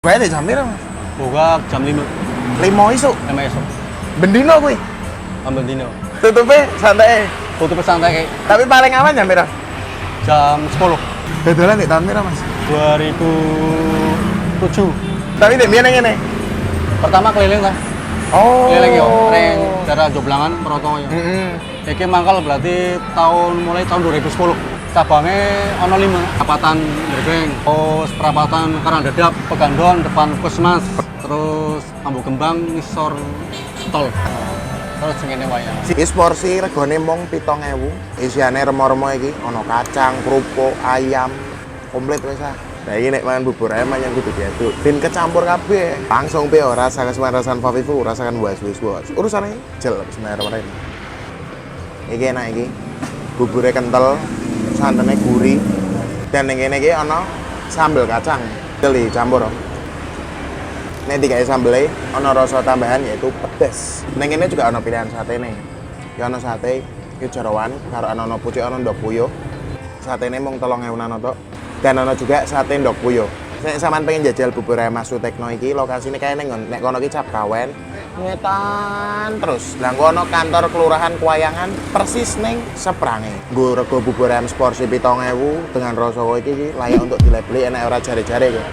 Gue deh jam pira, Mas? Buka jam 5. 5 isuk. 5 esok. Bendino kuwi. Ambil dino. Tutupe santai. Tutup santai kayak Tapi paling aman jam pira? jam 10. Dodolan nek tahun pira, Mas? 2007. Tapi nek biyen ngene. Pertama keliling lah. Oh. Keliling yo, ring daerah Joblangan, Proto yo. Heeh. Iki mangkal berarti mulai tahun 2010. Cabangnya ono 5, perapatan Brebeng, terus perapatan Karangdadap, Pegandon, depan Puskesmas, terus Ambu Kembang, ngisor tol. Terus ngene wae. Iki porsi regane mung 7.000. Isiane remo-remo iki ana kacang, kerupuk, ayam, komplit wis ah. Nah iki nek mangan bubur ayam manyan kudu diaduk. Ben kecampur kabeh. Langsung pe ora rasa kesemarasan Favivu, rasakan wis. Urusane jel bismillahirrahmanirrahim. Iki enak iki. Bubure kental, santannya gurih. Dan yang kene iki ana sambel kacang. Jeli campur. Nek digawe sambele ana rasa tambahan yaitu pedes. Ning kene juga ana pilihan satene. Ya ana sate iki jerawan karo ana pucuk ana ndok puyuh. Satene mung 3.000-an tok. Dan ana juga sate ndok puyuh. Nek sampean pengen jajal bubur ayam Mas Sutekno iki lokasine kaya ning nek kono iki Cap Kawen. Ngetan terus. Lah kono kantor kelurahan Kuayangan persis ning seprange. Nggo rego bubur ayam seporsi 7.000 dengan rasa kowe iki layak untuk dilebeli enak ora jare-jare kok.